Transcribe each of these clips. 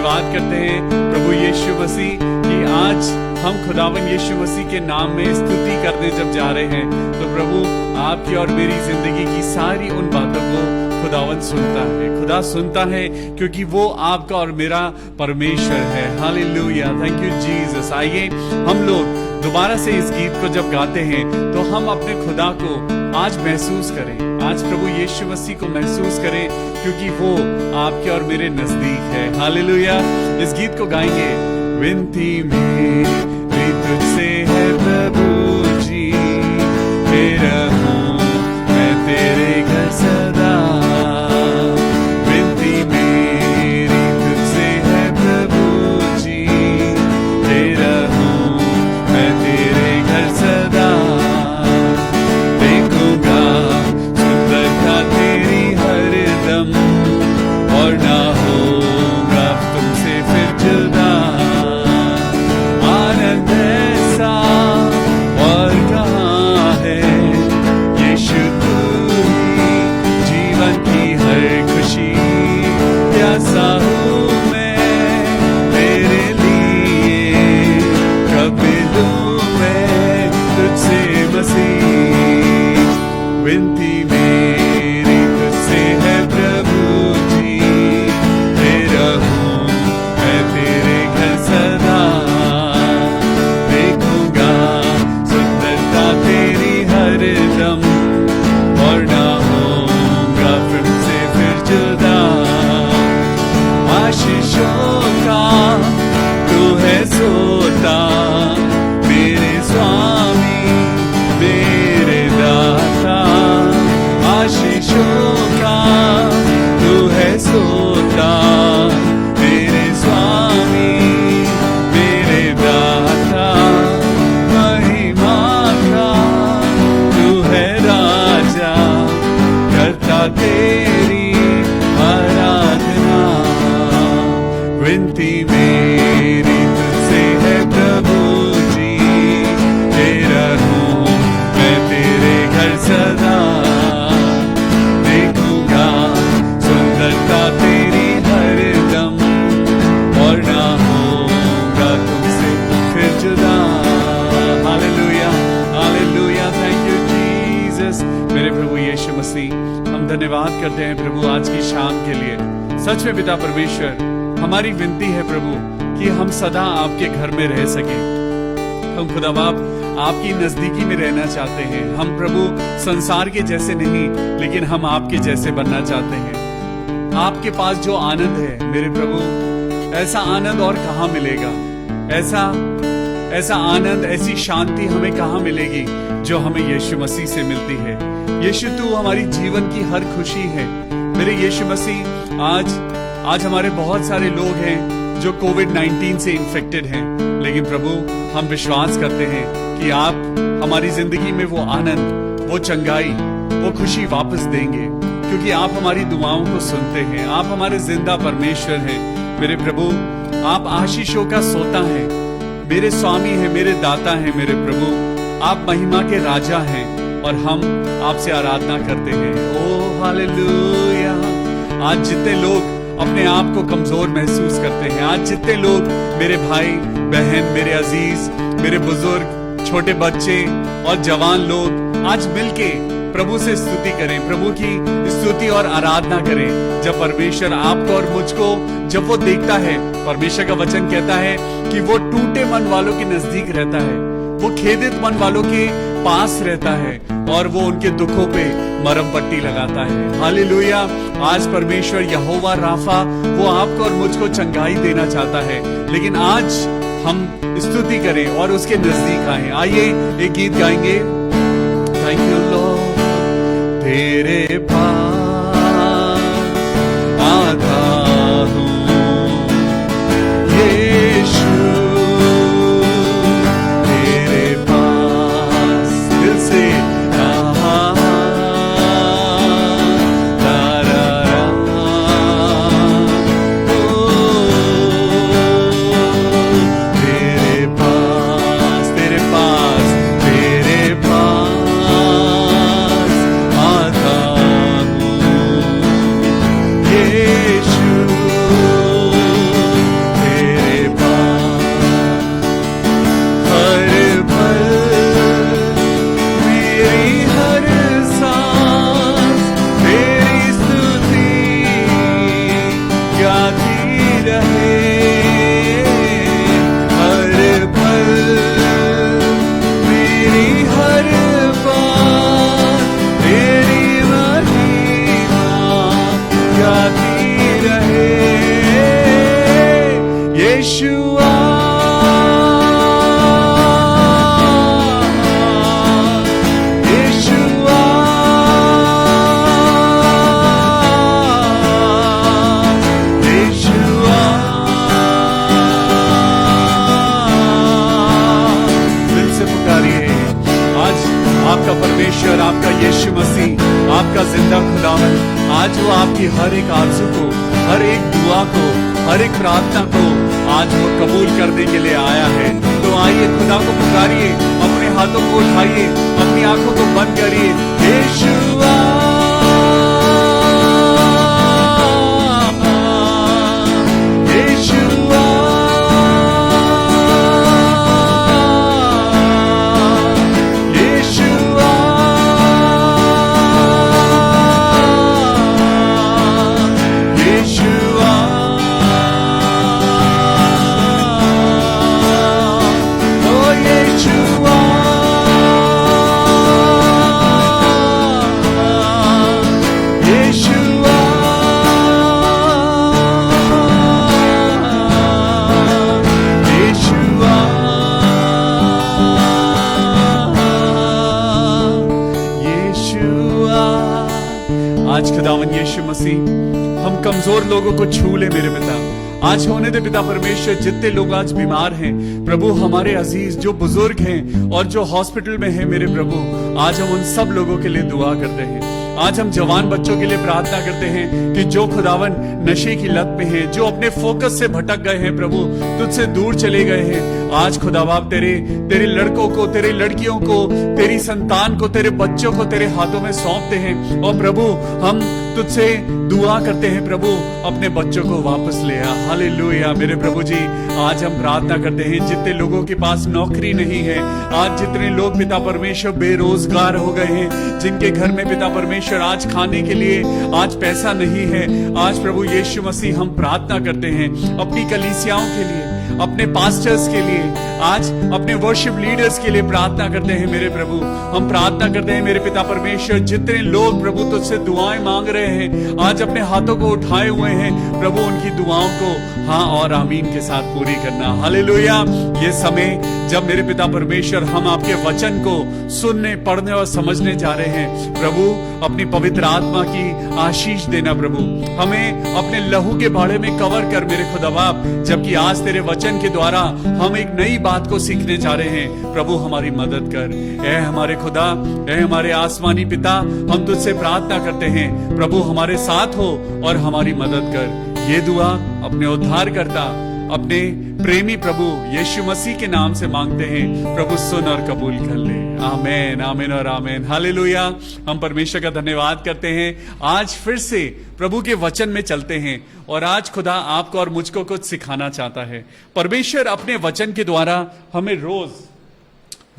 धन्यवाद करते हैं प्रभु यीशु मसीह कि आज हम खुदावन यीशु मसीह के नाम में स्तुति करने जब जा रहे हैं तो प्रभु आपकी और मेरी जिंदगी की सारी उन बातों को खुदावन सुनता है। खुदा सुनता है क्योंकि वो आपका और मेरा परमेश्वर है। Hallelujah, thank you Jesus. आइए हम लोग दोबारा से इस गीत को जब गाते हैं तो हम अपने खुदा को आज महसूस करें, आज प्रभु यीशु मसीह को महसूस करें क्योंकि वो आपके और मेरे नजदीक है। हालेलुया, इस गीत को गाएंगे। विनती मेरी तुझसे है प्रभु जी, तेरा हूँ मैं तेरे घर सदा। विनती मेरी तुझसे है प्रभु जी, तेरा हूँ मैं तेरे घर सदा। देखूंगा सुंदरता तेरी हरदम और ना होगा तुमसे फिर जुदा। आनंद ऐसा और कहाँ है, यीशु तू ही जीवन की हर खुशी। प्यासा हूँ मैं तेरे लिए, कब मिलूं मैं तुझसे मसीह। विनती मेरी तुझसे है प्रभु जी, तेरा हूँ मैं तेरे घर सदा। देखूंगा सुंदरता तेरी हरदम और ना होगा तुमसे फिर जुदा। आशीषों का तू है सोता, मेरे स्वामी मेरे दाता। आशीषों का तू है सोता, मेरे स्वामी मेरे दाता। महिमा का तू है राजा, करता तेरी आराधना। विनती मेरी तुझसे है प्रभु जी, तेरा हूँ मैं तेरे घर सदा। देखूंगा सुंदरता तेरी हरदम और ना होगा तुमसे फिर जुदा। Hallelujah, hallelujah, thank you Jesus. मेरे प्रभु यीशु मसीह, हम धन्यवाद करते हैं प्रभु आज की शाम के लिए। सच में पिता परमेश्वर, हमारी विनती है प्रभु कि हम सदा आपके घर में रह सके। हम खुदा बाप आपकी नजदीकी में रहना चाहते हैं। हम प्रभु संसार के जैसे नहीं, लेकिन हम आपके जैसे बनना चाहते हैं। आपके पास जो आनंद है मेरे प्रभु, ऐसा आनंद और कहाँ मिलेगा। ऐसा आनंद, ऐसी शांति हमें कहाँ मिलेगी जो हमें यीशु मसीह से मिलती है। यीशु तू हमारी जीवन की हर खुशी है। मेरे यीशु मसीह, आज हमारे बहुत सारे लोग हैं जो कोविड-19 से इन्फेक्टेड हैं, लेकिन प्रभु हम विश्वास करते हैं कि आप हमारी जिंदगी में वो आनंद, वो चंगाई, वो खुशी वापस देंगे क्योंकि आप हमारी दुआओं को सुनते हैं। आप हमारे जिंदा परमेश्वर हैं मेरे प्रभु। आप आशीषों का सोता है, मेरे स्वामी है, मेरे दाता है मेरे प्रभु। आप महिमा के राजा हैं और हम आपसे आराधना करते हैं। ओ हालेलुया। आज जितने लोग अपने आप को कमजोर महसूस करते हैं, आज जितने लोग मेरे भाई बहन, मेरे अजीज, मेरे बुजुर्ग, छोटे बच्चे और जवान लोग आज मिलके प्रभु से स्तुति करें, प्रभु की स्तुति और आराधना करें। जब परमेश्वर आपको और मुझको जब वो देखता है, परमेश्वर का वचन कहता है कि वो टूटे मन वालों के नजदीक रहता है, वो खेदित मन वालों के पास रहता है और वो उनके दुखों पे मरहम पट्टी लगाता है। हालेलुया। आज परमेश्वर यहोवा राफा वो आपको और मुझको चंगाई देना चाहता है, लेकिन आज हम स्तुति करें और उसके नजदीक आए। आइए एक गीत गाएंगे। थैंक यू लॉर्ड, तेरे पास आता हूँ यीशु, तेरे पास दिल से आता हूँ यीशुआ यीशुआ यीशुआ। दिल से पुकारिए, आज आपका परमेश्वर, आपका यीशु मसीह, आपका जिंदा खुदावन, आज वो आपकी हर एक आरज़ू को, हर एक दुआ को, हर एक प्रार्थना को आज वो कबूल करने के लिए आया है। तो आइए खुदा को पुकारिए, अपने हाथों को उठाइए, अपनी आंखों को बंद करिए। यीशुआ यीशुआ यीशुआ यीशुआ। ओ यीशुआ यीशुआ यीशुआ। यीशुआ। आज खुदावन यीशु मसीह, हम कमजोर लोगों को छू ले मेरे पिता। आज होने दे पिता परमेश्वर, जितने लोग आज बीमार हैं प्रभु, हमारे अजीज जो बुजुर्ग हैं और जो हॉस्पिटल में हैं मेरे प्रभु, आज हम उन सब लोगों के लिए दुआ करते हैं। आज हम जवान बच्चों के लिए प्रार्थना करते हैं कि जो खुदावन नशे की लत में हैं, जो अपने फोकस से भटक गए हैं प्रभु, तुझसे दूर चले गए हैं, आज खुदाबाप तेरे लड़कों को, तेरे लड़कियों को, तेरी संतान को, तेरे बच्चों को तेरे हाथों में सौंपते हैं। और प्रभु हम तुझसे दुआ करते हैं प्रभु, अपने बच्चों को वापस ले आ। हालेलुया मेरे प्रभु जी। आज हम प्रार्थना करते हैं, जितने लोगों के पास नौकरी नहीं है, आज जितने लोग पिता परमेश्वर बेरोजगार हो गए हैं, जिनके घर में पिता परमेश्वर आज खाने के लिए आज पैसा नहीं है, आज प्रभु यीशु मसीह हम प्रार्थना करते हैं अपनी कलीसियाओं के लिए, अपने पास्टर्स के लिए, आज अपने वर्शिप लीडर्स के लिए प्रार्थना करते हैं मेरे प्रभु। हम प्रार्थना करते हैं मेरे पिता परमेश्वर, जितने लोग प्रभु तुझसे दुआएं मांग रहे हैं, आज अपने हाथों को उठाए हुए हैं प्रभु, उनकी दुआओं को हाँ और आमीन के साथ पूरी करना। हालेलुया। ये समय जब मेरे पिता परमेश्वर हम आपके वचन को सुनने, पढ़ने और समझने जा रहे हैं प्रभु, अपनी पवित्र आत्मा की आशीष देना प्रभु, हमें अपने लहू के बाड़े में कवर कर मेरे खुदाबाप, जबकि आज तेरे वचन के द्वारा हम एक नई बात को सीखने जा रहे हैं प्रभु, हमारी मदद कर। ऐ हमारे खुदा, ऐ हमारे आसमानी पिता, हम तुझसे प्रार्थना करते हैं प्रभु, हमारे साथ हो और हमारी मदद कर। ये दुआ अपने उद्धार करता, अपने प्रेमी प्रभु यीशु मसीह के नाम से मांगते हैं प्रभु, सुन और कबूल कर ले। आमीन आमीन और आमीन। हालेलुया। हम परमेश्वर का धन्यवाद करते हैं। आज फिर से प्रभु के वचन में चलते हैं और आज खुदा आपको और मुझको कुछ सिखाना चाहता है। परमेश्वर अपने वचन के द्वारा हमें रोज,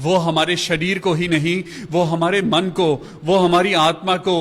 वो हमारे शरीर को ही नहीं, वो हमारे मन को, वो हमारी आत्मा को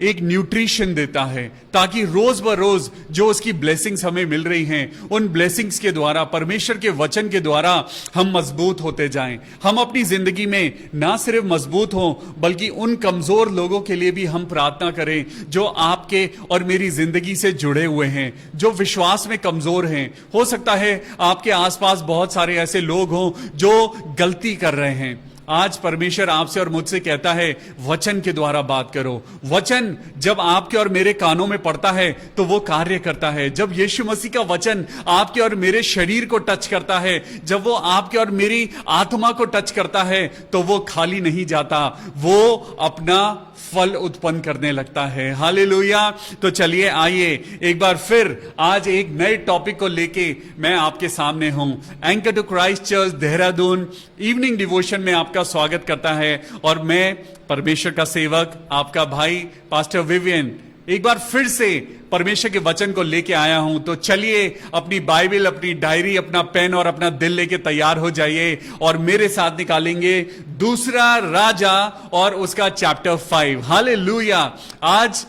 एक न्यूट्रिशन देता है, ताकि रोज ब रोज जो उसकी ब्लेसिंग्स हमें मिल रही हैं, उन ब्लेसिंग्स के द्वारा, परमेश्वर के वचन के द्वारा हम मजबूत होते जाएं। हम अपनी जिंदगी में ना सिर्फ मजबूत हों, बल्कि उन कमजोर लोगों के लिए भी हम प्रार्थना करें जो आपके और मेरी जिंदगी से जुड़े हुए हैं, जो विश्वास में कमजोर हैं। हो सकता है आपके आसपास बहुत सारे ऐसे लोग हों जो गलती कर रहे हैं। आज परमेश्वर आपसे और मुझसे कहता है, वचन के द्वारा बात करो। वचन जब आपके और मेरे कानों में पड़ता है तो वो कार्य करता है। जब यीशु मसीह का वचन आपके और मेरे शरीर को टच करता है, जब वो आपके और मेरी आत्मा को टच करता है, तो वो खाली नहीं जाता, वो अपना फल उत्पन्न करने लगता है। हालेलुया। तो चलिए आइए एक बार फिर आज एक नए टॉपिक को लेके मैं आपके सामने हूं। Anchor to Christ Church Dehradun evening devotion में आपका स्वागत करता है और मैं परमेश्वर का सेवक, आपका भाई पास्टर विवियन, एक बार फिर से परमेश्वर के वचन को लेके आया हूं। तो चलिए अपनी बाइबल, अपनी डायरी, अपना पेन और अपना दिल लेके तैयार हो जाइए और मेरे साथ निकालेंगे दूसरा राजा और उसका चैप्टर 5। हालेलुया। आज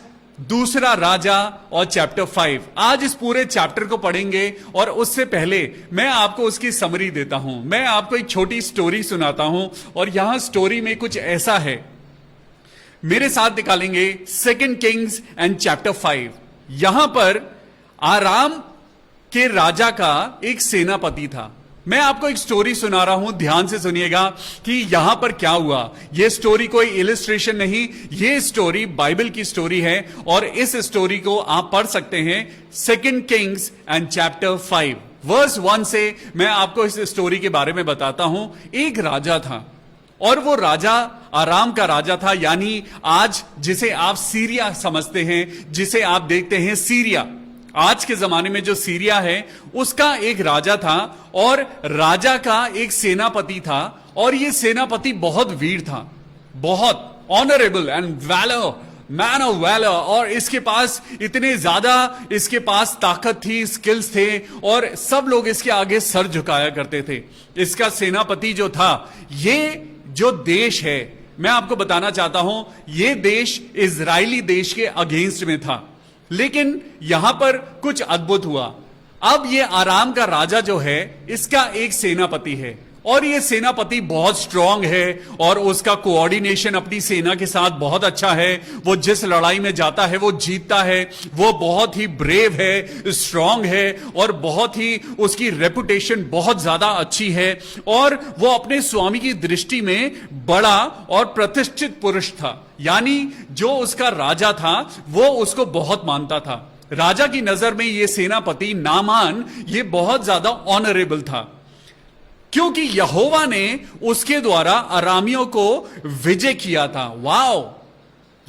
दूसरा राजा और चैप्टर 5, आज इस पूरे चैप्टर को पढ़ेंगे और उससे पहले मैं आपको उसकी समरी देता हूं। मैं आपको एक छोटी स्टोरी सुनाता हूं और यहां स्टोरी में कुछ ऐसा है। मेरे साथ निकालेंगे 2 किंग्स एंड चैप्टर 5। यहां पर आराम के राजा का एक सेनापति था। मैं आपको एक स्टोरी सुना रहा हूं, ध्यान से सुनिएगा कि यहां पर क्या हुआ। यह स्टोरी कोई इलिस्ट्रेशन नहीं, यह स्टोरी बाइबल की स्टोरी है और इस स्टोरी को आप पढ़ सकते हैं 2 किंग्स एंड चैप्टर 5 वर्स 1 से। मैं आपको इस स्टोरी के बारे में बताता हूं। एक राजा था और वो राजा आराम का राजा था, यानी आज जिसे आप सीरिया समझते हैं, जिसे आप देखते हैं सीरिया, आज के जमाने में जो सीरिया है उसका एक राजा था और राजा का एक सेनापति था और ये सेनापति बहुत वीर था, बहुत honourable and valour, man of valour. और इसके पास इतने ज्यादा इसके पास ताकत थी, स्किल्स थे और सब लोग इसके आगे सर झुकाया करते थे। इसका सेनापति जो था, ये जो देश है, मैं आपको बताना चाहता हूं, ये देश इजरायली देश के अगेंस्ट में था। लेकिन यहां पर कुछ अद्भुत हुआ। अब ये आराम का राजा जो है, इसका एक सेनापति है और ये सेनापति बहुत स्ट्रांग है और उसका कोऑर्डिनेशन अपनी सेना के साथ बहुत अच्छा है। वो जिस लड़ाई में जाता है वो जीतता है। वो बहुत ही ब्रेव है, स्ट्रांग है और बहुत ही उसकी रेपुटेशन बहुत ज्यादा अच्छी है और वो अपने स्वामी की दृष्टि में बड़ा और प्रतिष्ठित पुरुष था। यानी जो उसका राजा था वो उसको बहुत मानता था। राजा की नजर में ये सेनापति नामान ये बहुत ज्यादा ऑनरेबल था क्योंकि यहोवा ने उसके द्वारा अरामियों को विजय किया था। वाओ,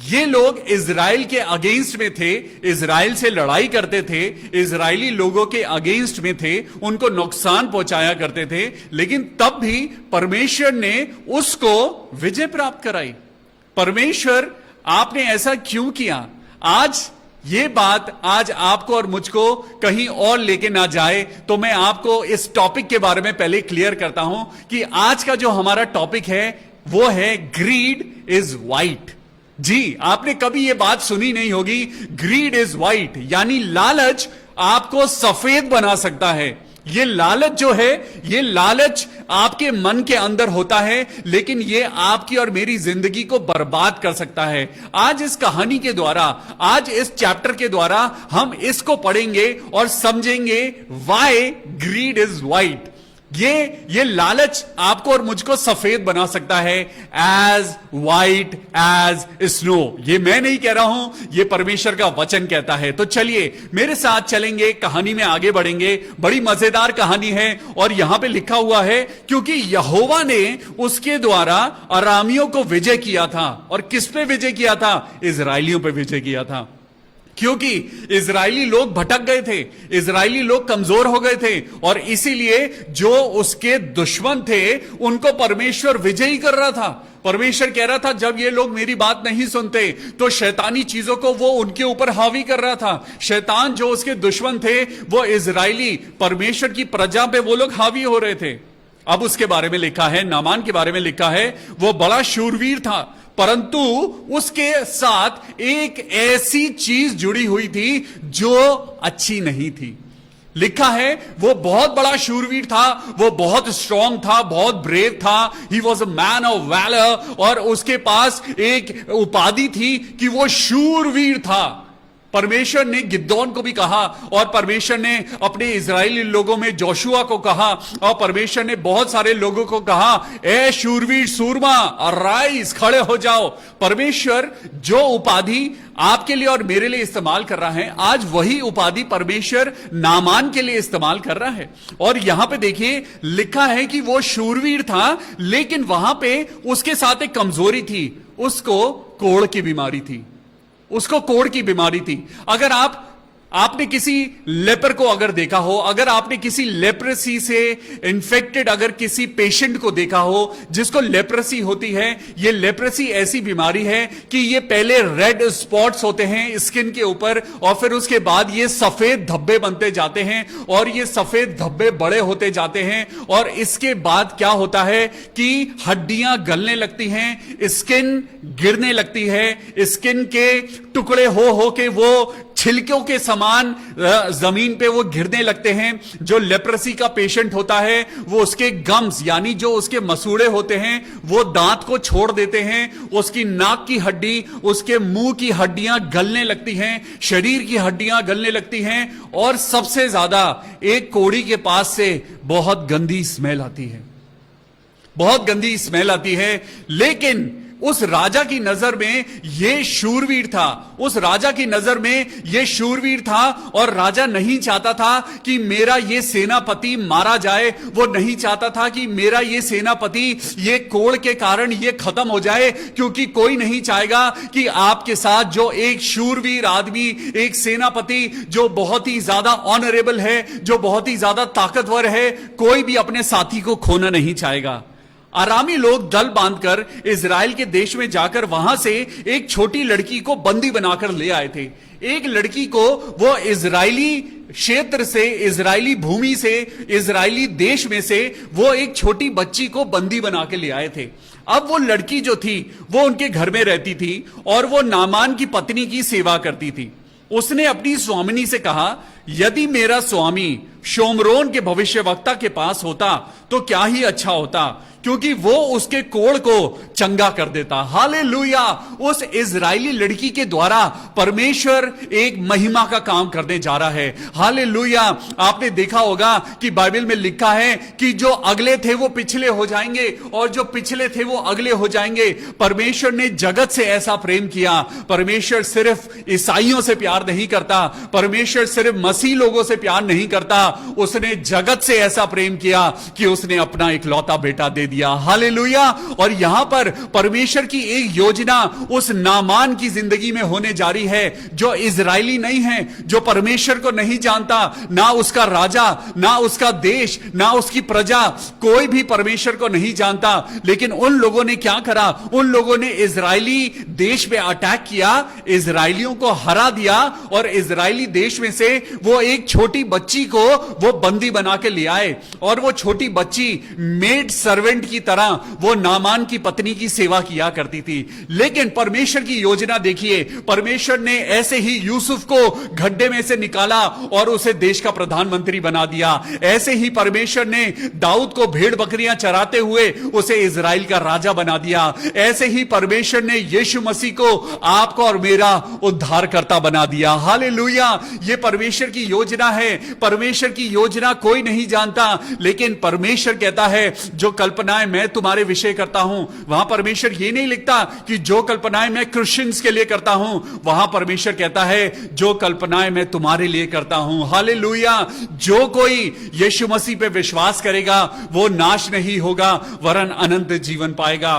ये लोग इजराइल के अगेंस्ट में थे, इजराइल से लड़ाई करते थे, इजरायली लोगों के अगेंस्ट में थे, उनको नुकसान पहुंचाया करते थे, लेकिन तब भी परमेश्वर ने उसको विजय प्राप्त कराई। परमेश्वर, आपने ऐसा क्यों किया? आज ये बात आज आपको और मुझको कहीं और लेके ना जाए तो मैं आपको इस टॉपिक के बारे में पहले क्लियर करता हूं कि आज का जो हमारा टॉपिक है वो है ग्रीड इज वाइट। जी, आपने कभी ये बात सुनी नहीं होगी, ग्रीड इज वाइट, यानी लालच आपको सफेद बना सकता है। ये लालच जो है, ये लालच आपके मन के अंदर होता है, लेकिन ये आपकी और मेरी जिंदगी को बर्बाद कर सकता है। आज इस कहानी के द्वारा, आज इस चैप्टर के द्वारा हम इसको पढ़ेंगे और समझेंगे व्हाई ग्रीड इज वाइट। ये लालच आपको और मुझको सफेद बना सकता है, एज वाइट एज स्नो। ये मैं नहीं कह रहा हूं, ये परमेश्वर का वचन कहता है। तो चलिए मेरे साथ चलेंगे, कहानी में आगे बढ़ेंगे। बड़ी मजेदार कहानी है और यहां पे लिखा हुआ है क्योंकि यहोवा ने उसके द्वारा अरामियों को विजय किया था। और किस पे विजय किया था? इजरायलियों पे विजय किया था। क्योंकि इजरायली लोग भटक गए थे, इजरायली लोग कमजोर हो गए थे और इसीलिए जो उसके दुश्मन थे उनको परमेश्वर विजयी कर रहा था। परमेश्वर कह रहा था जब ये लोग मेरी बात नहीं सुनते तो शैतानी चीजों को वो उनके ऊपर हावी कर रहा था। शैतान जो उसके दुश्मन थे वो इजरायली परमेश्वर की प्रजा पे वो लोग हावी हो रहे थे। अब उसके बारे में लिखा है, नामान के बारे में लिखा है, वो बड़ा शूरवीर था परंतु उसके साथ एक ऐसी चीज जुड़ी हुई थी जो अच्छी नहीं थी। लिखा है वो बहुत बड़ा शूरवीर था, वो बहुत स्ट्रांग था, बहुत ब्रेव था। He was a man of valour और उसके पास एक उपाधि थी कि वो शूरवीर था। परमेश्वर ने गिद्दौन को भी कहा और परमेश्वर ने अपने इजरायली लोगों में जोशुआ को कहा और परमेश्वर ने बहुत सारे लोगों को कहा, ए शूरवीर सूरमा, अराइज, खड़े हो जाओ। परमेश्वर जो उपाधि आपके लिए और मेरे लिए इस्तेमाल कर रहा है, आज वही उपाधि परमेश्वर नामान के लिए इस्तेमाल कर रहा है। और यहां पे देखिए लिखा है कि वो शूरवीर था, लेकिन वहां पे उसके साथ एक कमजोरी थी, उसको कोढ़ की बीमारी थी। उसको कोढ़ की बीमारी थी। अगर आपने किसी लेपर को अगर देखा हो, अगर आपने किसी लेप्रेसी से इन्फेक्टेड अगर किसी पेशेंट को देखा हो जिसको लेप्रेसी होती है, ये लेप्रेसी ऐसी बीमारी है कि ये पहले रेड स्पॉट्स होते हैं स्किन के ऊपर और फिर उसके बाद ये सफेद धब्बे बनते जाते हैं और ये सफेद धब्बे बड़े होते जाते हैं और इसके बाद क्या होता है कि हड्डियां गलने लगती हैं, स्किन गिरने लगती है, स्किन के टुकड़े हो के वो छिलकों के समान जमीन पे वो गिरने लगते हैं। जो लेप्रेसी का पेशेंट होता है वो उसके गम्स यानी जो उसके मसूड़े होते हैं वो दांत को छोड़ देते हैं, उसकी नाक की हड्डी, उसके मुंह की हड्डियां गलने लगती हैं, शरीर की हड्डियां गलने लगती हैं, और सबसे ज्यादा एक कोढ़ी के पास से बहुत गंदी स्मेल आती है, बहुत गंदी स्मेल आती है। लेकिन उस राजा की नजर में यह शूरवीर था, उस राजा की नजर में यह शूरवीर था, और राजा नहीं चाहता था कि मेरा यह सेनापति मारा जाए। वो नहीं चाहता था कि मेरा यह सेनापति ये कोढ़ के कारण ये खत्म हो जाए, क्योंकि कोई नहीं चाहेगा कि आपके साथ जो एक शूरवीर आदमी, एक सेनापति जो बहुत ही ज्यादा ऑनरेबल है, जो बहुत ही ज्यादा ताकतवर है, कोई भी अपने साथी को खोना नहीं चाहेगा। आरामी लोग दल बांधकर इजराइल के देश में जाकर वहां से एक छोटी लड़की को बंदी बनाकर ले आए थे। एक लड़की को वो इजरायली क्षेत्र से, इजरायली भूमि से, इजरायली देश में से वो एक छोटी बच्ची को बंदी बना के ले आए थे। अब वो लड़की जो थी वो उनके घर में रहती थी और वो नामान की पत्नी की सेवा करती थी। उसने अपनी स्वामिनी से कहा, यदि मेरा स्वामी शोमरोन के भविष्यवक्ता के पास होता तो क्या ही अच्छा होता, क्योंकि वो उसके कोढ़ को चंगा कर देता। हालेलुया! उस इजरायली लड़की के द्वारा परमेश्वर एक महिमा का काम करने जा रहा है। हालेलुया! आपने देखा होगा कि बाइबल में लिखा है कि जो अगले थे वो पिछले हो जाएंगे और जो पिछले थे वो अगले हो जाएंगे। परमेश्वर ने जगत से ऐसा प्रेम किया। परमेश्वर सिर्फ ईसाइयों से प्यार नहीं करता, परमेश्वर सिर्फ मसीह लोगों से प्यार नहीं करता, उसने जगत से ऐसा प्रेम किया कि उसने अपना इकलौता बेटा दे दिया। हालेलुया! और यहां पर परमेश्वर की एक योजना उस नामान की जिंदगी में होने जा रही है, जो इजरायली नहीं है, जो परमेश्वर को नहीं जानता, ना उसका राजा, ना उसका देश, ना उसकी प्रजा, कोई भी परमेश्वर को नहीं जानता। लेकिन उन लोगों ने क्या करा? उन लोगों ने इजरायली देश पे अटैक किया, इजरायलियों को हरा दिया, और इजरायली देश में से वो एक छोटी बच्ची को वो बंदी बना के ले आए। और वो छोटी बच्ची मेड सर्वेंट की तरह वो नामान की पत्नी की सेवा किया करती थी। लेकिन परमेश्वर की योजना देखिए, परमेश्वर ने ऐसे ही यूसुफ को गड्ढे में से निकाला और उसे देश का प्रधानमंत्री बना दिया। ऐसे ही परमेश्वर ने दाऊद को भेड़ बकरियां चराते हुए उसे इजराइल का राजा बना दिया। ऐसे ही परमेश्वर ने यीशु मसीह को आपको और मेरा उद्धारकर्ता बना दिया। हालेलुया! ये परमेश्वर की योजना है। परमेश्वर की योजना कोई नहीं जानता, लेकिन परमेश्वर कहता है जो कल्पनाएं मैं तुम्हारे विषय करता हूं, वहां परमेश्वर ये नहीं लिखता कि जो कल्पनाएं मैं क्रिश्चियंस के लिए करता हूं, वहां परमेश्वर कहता है जो कल्पनाएं मैं तुम्हारे लिए करता हूं। हालेलुया! जो कोई यीशु मसीह पे विश्वास करेगा वो नाश नहीं होगा वरन अनंत जीवन पाएगा।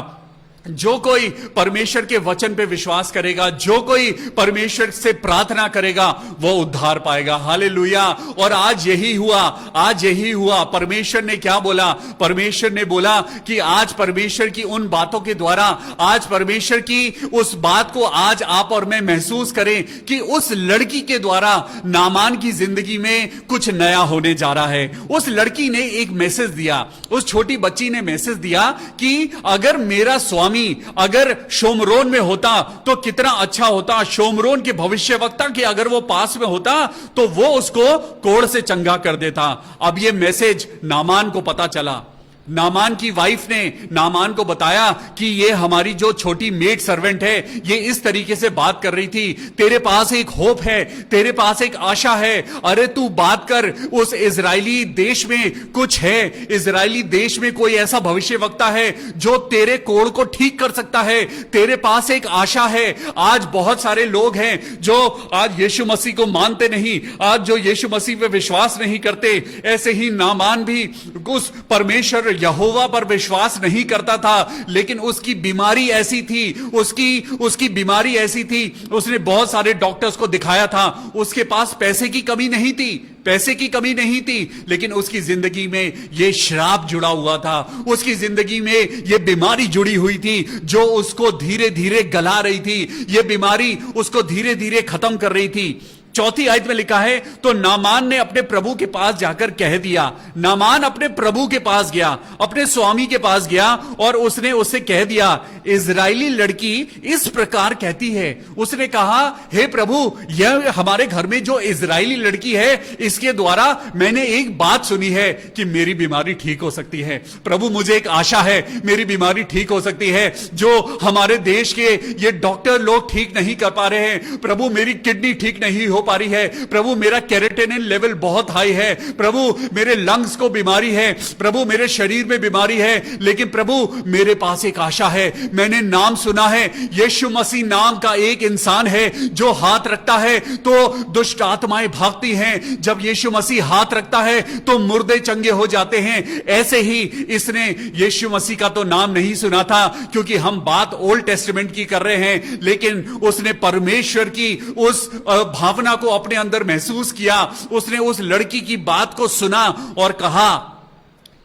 जो कोई परमेश्वर के वचन पे विश्वास करेगा, जो कोई परमेश्वर से प्रार्थना करेगा, वो उद्धार पाएगा। हालेलुया! और आज यही हुआ, आज यही हुआ। परमेश्वर ने क्या बोला? परमेश्वर ने बोला कि आज परमेश्वर की उन बातों के द्वारा, आज परमेश्वर की उस बात को आज आप और मैं महसूस करें कि उस लड़की के द्वारा नामान की जिंदगी में कुछ नया होने जा रहा है। उस लड़की ने एक मैसेज दिया, उस छोटी बच्ची ने मैसेज दिया कि अगर मेरा स्वामी अगर शोमरोन में होता तो कितना अच्छा होता। शोमरोन के भविष्यवक्ता के अगर वो पास में होता तो वो उसको कोढ़ से चंगा कर देता। अब ये मैसेज नामान को पता चला। नामान की वाइफ ने नामान को बताया कि ये हमारी जो छोटी मेड सर्वेंट है ये इस तरीके से बात कर रही थी, तेरे पास एक होप है, तेरे पास एक आशा है, अरे तू बात कर, उस इजरायली देश में कुछ है, इजरायली देश में कोई ऐसा भविष्यवक्ता है जो तेरे कोढ़ को ठीक कर सकता है, तेरे पास एक आशा है। आज बहुत सारे लोग हैं जो आज यीशु मसीह को मानते नहीं, आज जो यीशु मसीह पे विश्वास नहीं करते। ऐसे ही नामान भी उस परमेश्वर यहोवा पर विश्वास नहीं करता था, लेकिन उसकी बीमारी ऐसी थी, उसकी बीमारी ऐसी थी, उसने बहुत सारे डॉक्टर्स को दिखाया था, उसके पास पैसे की कमी नहीं थी, पैसे की कमी नहीं थी, लेकिन उसकी जिंदगी में यह श्राप जुड़ा हुआ था, उसकी जिंदगी में यह बीमारी जुड़ी हुई थी जो उसको धीरे धीरे गला रही थी, यह बीमारी उसको धीरे धीरे खत्म कर रही थी। चौथी आयत में लिखा है, तो नामान ने अपने प्रभु के पास जाकर कह दिया। नामान अपने प्रभु के पास गया, अपने स्वामी के पास गया और उसने उससे कह दिया, इजरायली लड़की इस प्रकार कहती है। उसने कहा, हे प्रभु, यह हमारे घर में जो इजरायली लड़की है, इसके द्वारा मैंने एक बात सुनी है कि मेरी बीमारी ठीक हो सकती है। प्रभु, मुझे एक आशा है, मेरी बीमारी ठीक हो सकती है, जो हमारे देश के ये डॉक्टर लोग ठीक नहीं कर पा रहे हैं। प्रभु, मेरी किडनी ठीक नहीं हो पा रही है। प्रभु, मेरा कैरेटिनिन लेवल बहुत हाई है। प्रभु, मेरे लंग्स को बीमारी है। प्रभु, मेरे शरीर में बीमारी है। लेकिन प्रभु, मेरे पास एक आशा है। मैंने नाम सुना है, यीशु मसीह नाम का एक इंसान है जो हाथ रखता है तो दुष्ट आत्माएं भागती हैं। जब यीशु मसीह हाथ रखता है तो मुर्दे चंगे हो जाते हैं। ऐसे ही इसने यीशु मसीह का तो नाम नहीं सुना था, क्योंकि हम बात ओल्ड टेस्टामेंट की कर रहे हैं, लेकिन उसने परमेश्वर की उस भावना को अपने अंदर महसूस किया। उसने उस लड़की की बात को सुना और कहा,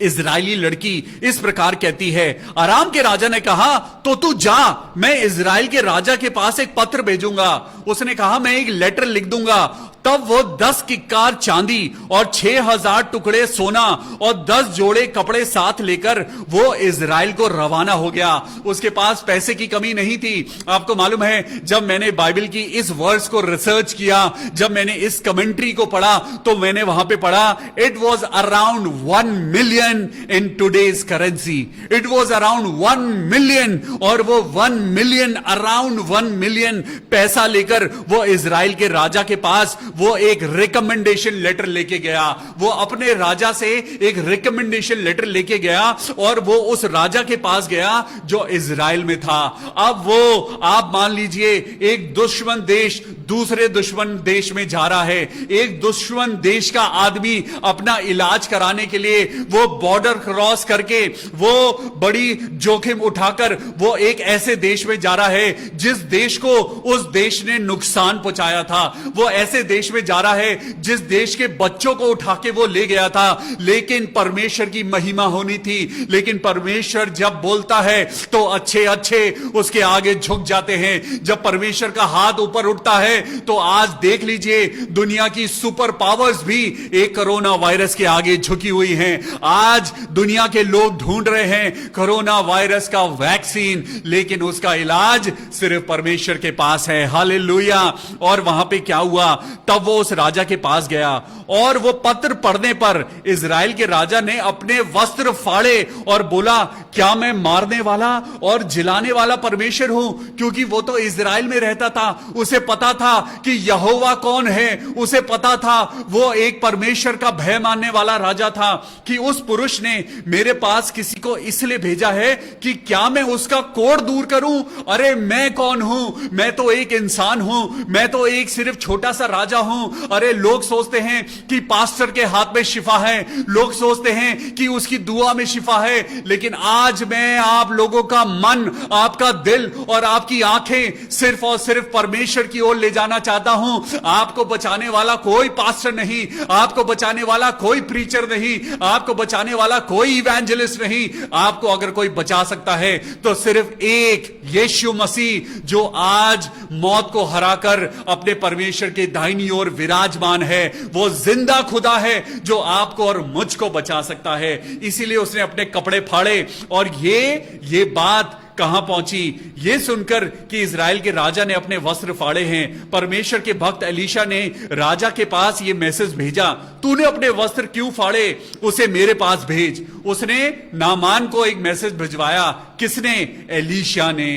इजरायली लड़की इस प्रकार कहती है। अराम के राजा ने कहा, तो तू जा, मैं इजराइल के राजा के पास एक पत्र भेजूंगा। उसने कहा, मैं एक लेटर लिख दूंगा। तब वो 10 किक्कार चांदी और 6000 टुकड़े सोना और 10 जोड़े कपड़े साथ लेकर वो इजराइल को रवाना हो गया। उसके पास पैसे की कमी नहीं थी। आपको मालूम है, जब मैंने बाइबल की इस वर्स को रिसर्च किया, जब मैंने इस कमेंट्री को पढ़ा, तो मैंने वहां पे पढ़ा, it was around 1 million in today's currency. It was around 1 million, और वो 1 मिलियन, अराउंड 1 मिलियन पैसा लेकर वो इजराइल के राजा के पास वो एक रिकमेंडेशन लेटर लेके गया। वो अपने राजा से एक रिकमेंडेशन लेटर लेके गया और वो उस राजा के पास गया जो इजराइल में था। अब वो, आप मान लीजिए, एक दुश्मन देश दूसरे दुश्मन देश में जा रहा है। एक दुश्मन देश का आदमी अपना इलाज कराने के लिए वो बॉर्डर क्रॉस करके, वो बड़ी जोखिम उठाकर वो एक ऐसे देश में जा रहा है जिस देश को उस देश ने नुकसान पहुंचाया था। वो ऐसे देश में जा रहा है जिस देश के बच्चों को उठा के वो ले गया था। लेकिन परमेश्वर की महिमा होनी थी। लेकिन परमेश्वर जब बोलता है तो अच्छे अच्छे उसके आगे झुक जाते हैं। जब परमेश्वर का हाथ ऊपर उठता है तो आज देख लीजिए, दुनिया की सुपर पावर्स भी एक कोरोना वायरस के आगे झुकी हुई हैं। आज दुनिया के लोग ढूंढ रहे हैं कोरोना वायरस का वैक्सीन, लेकिन उसका इलाज सिर्फ परमेश्वर के पास है। हालेलुया। और वहां पे क्या हुआ, तब वो उस राजा के पास गया और वो पत्र पढ़ने पर इजराइल के राजा ने अपने वस्त्र फाड़े और बोला, क्या मैं मारने वाला और जिलाने वाला परमेश्वर हूं? क्योंकि वो तो इजराइल में रहता था। उसे पता था कि यहोवा कौन है। उसे पता था, वो एक परमेश्वर का भय मानने वाला राजा था, कि उस पुरुष ने मेरे पास किसी को इसलिए भेजा है कि क्या मैं उसका कोढ़ दूर करूं? अरे मैं कौन हूं? मैं तो एक इंसान हूं। मैं तो एक सिर्फ छोटा सा राजा हूं। अरे लोग सोचते हैं कि पास्टर के हाथ में शिफा है, लोग सोचते हैं कि उसकी दुआ में शिफा है, लेकिन आज मैं आप लोगों का मन, आपका दिल और आपकी आंखें सिर्फ और सिर्फ परमेश्वर की ओर ले जाना चाहता हूं। आपको बचाने वाला कोई पास्टर नहीं, आपको बचाने वाला कोई प्रीचर नहीं, आपको बचाने वाला कोई इवेंजलिस्ट नहीं। आपको अगर कोई बचा सकता है तो सिर्फ एक यीशु मसीह, जो आज मौत को हराकर अपने परमेश्वर के दाहिनी ओर विराजमान है। वो जिंदा खुदा है जो आपको और मुझको बचा सकता है। इसीलिए उसने अपने कपड़े फाड़े। और ये बात कहां पहुंची, यह सुनकर कि इजराइल के राजा ने अपने वस्त्र फाड़े हैं, परमेश्वर के भक्त एलीशा ने राजा के पास यह मैसेज भेजा, तूने अपने वस्त्र क्यों फाड़े? उसे मेरे पास भेज। उसने नामान को एक मैसेज भिजवाया। किसने? एलीशा ने।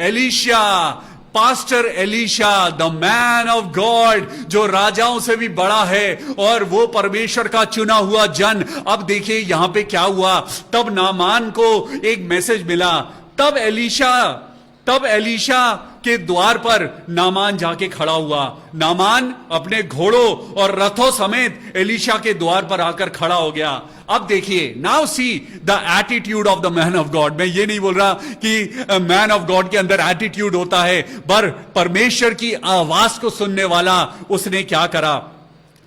Elisha, pastor Elisha, the man of God, जो राजाओं से भी बड़ा है और वो परमेश्वर का चुना हुआ जन। अब देखिए यहां पे क्या हुआ। तब नामान को एक मैसेज मिला। तब एलीशा के द्वार पर नामान जाके खड़ा हुआ। नामान अपने घोड़ों और रथों समेत एलीशा के द्वार पर आकर खड़ा हो गया। अब देखिए, now see the attitude of the man of God. मैं ये नहीं बोल रहा कि मैन ऑफ गॉड के अंदर एटीट्यूड होता है, पर परमेश्वर की आवाज को सुनने वाला उसने क्या करा।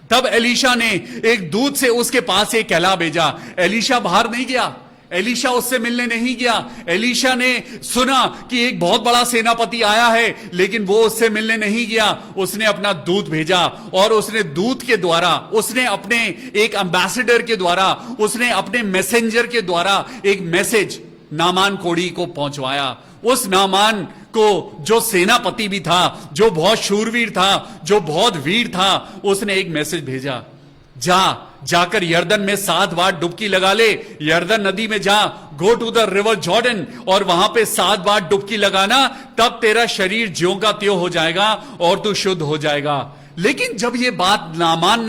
तब एलीशा ने एक दूत से उसके पास एक कहला भेजा। एलीशा बाहर नहीं गया। एलीशा उससे मिलने नहीं गया। एलीशा ने सुना कि एक बहुत बड़ा सेनापति आया है, लेकिन वो उससे मिलने नहीं गया। उसने अपना दूत भेजा और उसने दूत के द्वारा, उसने अपने एक एम्बेसडर के द्वारा, उसने अपने मैसेंजर के द्वारा एक मैसेज नामान कोढ़ी को पहुंचवाया। उस नामान को, जो सेनापति भी था, जो बहुत शूरवीर था, जो बहुत वीर था, उसने एक मैसेज भेजा, जाकर यर्दन में 7 बार डुबकी लगा ले। यर्दन नदी में जा, go to the river Jordan, और वहां पे 7 बार डुबकी लगाना, तब तेरा शरीर ज्यों का त्यों हो जाएगा और तू शुद्ध हो जाएगा। लेकिन जब ये बात नामान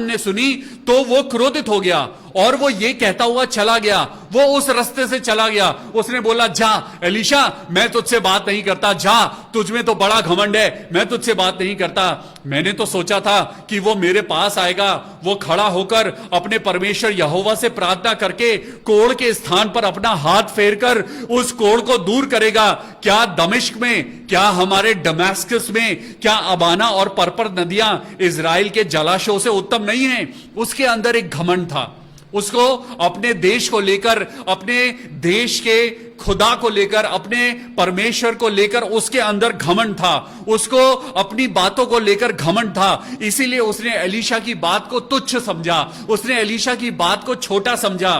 ने सुनी, तो वो क्रोधित हो गया और वो ये कहता हुआ चला गया, वो उस रास्ते से चला गया। उसने बोला, जा एलीशा, मैं तुझसे बात नहीं करता, जा, तुझमें तो बड़ा घमंड है, मैं तुझसे बात नहीं करता। मैंने तो सोचा था कि वो मेरे पास आएगा, वो खड़ा होकर अपने परमेश्वर यहोवा से प्रार्थना करके कोढ़ के स्थान पर अपना हाथ फेरकर उस कोढ़ को दूर करेगा। क्या दमिश्क में, क्या हमारे दमिश्क में, क्या अबाना और पर्पर नदियां इजराइल के जलाशयों से उत्तम नहीं है? उसके अंदर एक घमंड था। उसको अपने देश को लेकर, अपने देश के खुदा को लेकर, अपने परमेश्वर को लेकर उसके अंदर घमंड था। उसको अपनी बातों को लेकर घमंड था। इसीलिए उसने एलीशा की बात को तुच्छ समझा, उसने एलीशा की बात को छोटा समझा।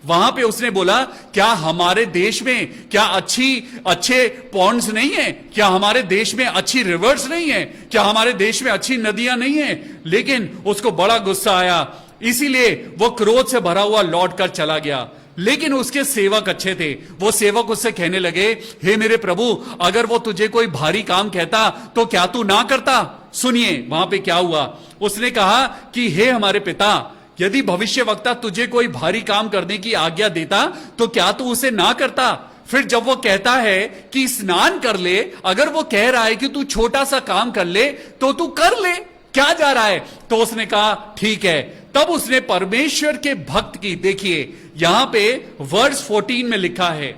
वहां पे उसने बोला, क्या हमारे देश में क्या अच्छे पॉन्ड्स नहीं है? क्या हमारे देश में अच्छी रिवर्स नहीं है? क्या हमारे देश में अच्छी नदियां नहीं है? लेकिन उसको बड़ा गुस्सा आया, इसीलिए वो क्रोध से भरा हुआ लौट कर चला गया। लेकिन उसके सेवक अच्छे थे। वो सेवक उससे कहने लगे, हे मेरे प्रभु, अगर वो तुझे कोई भारी काम कहता तो क्या तू ना करता? सुनिए वहां पे क्या हुआ। उसने कहा कि हे हमारे पिता, यदि भविष्यवक्ता तुझे कोई भारी काम करने की आज्ञा देता तो क्या तू उसे ना करता? फिर जब वो कहता है कि स्नान कर ले, अगर वो कह रहा है कि तू छोटा सा काम कर ले तो तू कर ले, क्या जा रहा है? तो उसने कहा ठीक है। तब उसने परमेश्वर के भक्त की, देखिए यहां पे वर्स 14 में लिखा है,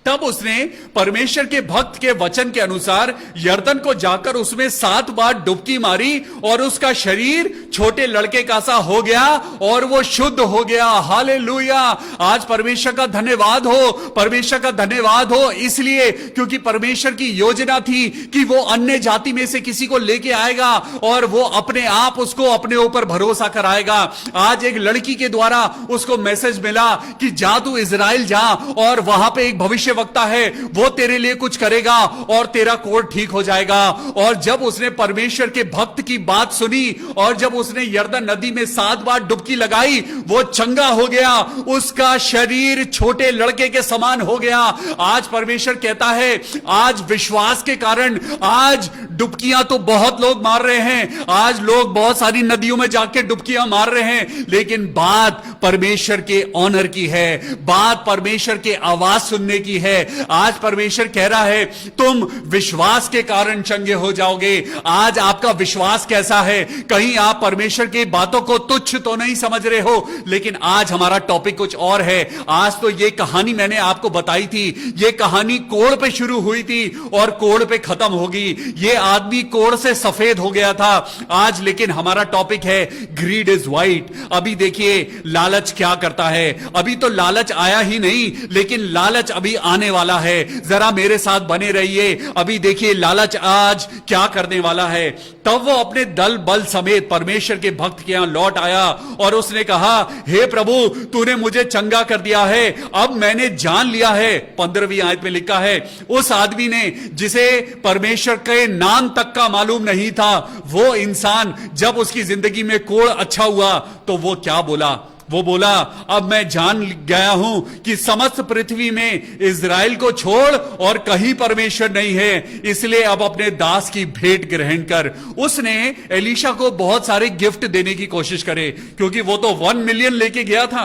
तब उसने परमेश्वर के भक्त के वचन के अनुसार यर्दन को जाकर उसमें 7 बार डुबकी मारी और उसका शरीर छोटे लड़के का सा हो गया और वो शुद्ध हो गया। हालेलुया! आज परमेश्वर का धन्यवाद हो, परमेश्वर का धन्यवाद हो, इसलिए क्योंकि परमेश्वर की योजना थी कि वो अन्य जाति में से किसी को लेके आएगा और वो अपने आप उसको अपने ऊपर भरोसा कराएगा। आज एक लड़की के द्वारा उसको मैसेज मिला कि जा तू इजराइल जा और वहां पे एक भविष्य वक्ता है, वो तेरे लिए कुछ करेगा और तेरा कोढ़ ठीक हो जाएगा। और जब उसने परमेश्वर के भक्त की बात सुनी और जब उसने यर्दन नदी में 7 बार डुबकी लगाई, वो चंगा हो गया, उसका शरीर छोटे लड़के के समान हो गया। आज परमेश्वर कहता है, आज विश्वास के कारण, आज डुबकियां तो बहुत लोग मार रहे हैं, आज लोग बहुत सारी नदियों में जाके डुबकियां मार रहे हैं, लेकिन बात परमेश्वर के ऑनर की है, बात परमेश्वर के आवाज सुनने की है। आज परमेश्वर कह रहा है, तुम विश्वास के कारण चंगे हो जाओगे। आज आपका विश्वास कैसा है? कहीं आप परमेश्वर की बातों को तुच्छ तो नहीं समझ रहे हो? लेकिन आज हमारा टॉपिक कुछ और है। आज तो ये कहानी मैंने आपको बताई थी, ये कहानी कोढ़ पे शुरू हुई थी और कोढ़ पे खत्म होगी। ये आदमी कोढ़ से सफेद हो गया था। आज लेकिन हमारा टॉपिक है ग्रीड इज व्हाइट। अभी देखिए लालच क्या करता है। अभी तो लालच आया ही नहीं, लेकिन लालच अभी आने वाला है। जरा मेरे साथ बने रहिए। अभी देखिए लालच आज क्या करने वाला है। तब वो अपने दल बल समेत परमेश्वर के भक्त के यहां लौट आया और उसने कहा, हे प्रभु, तूने मुझे चंगा कर दिया है, अब मैंने जान लिया है। 15वीं आयत में लिखा है, उस आदमी ने जिसे परमेश्वर के नाम तक का मालूम नहीं था, वो इंसान जब उसकी जिंदगी में कोढ़ अच्छा हुआ तो वो क्या बोला? वो बोला, अब मैं जान गया हूं कि समस्त पृथ्वी में इजराइल को छोड़ और कहीं परमेश्वर नहीं है, इसलिए अब अपने दास की भेंट ग्रहण कर। उसने एलीशा को बहुत सारे गिफ्ट देने की कोशिश करे, क्योंकि वो तो 1 मिलियन लेके गया था।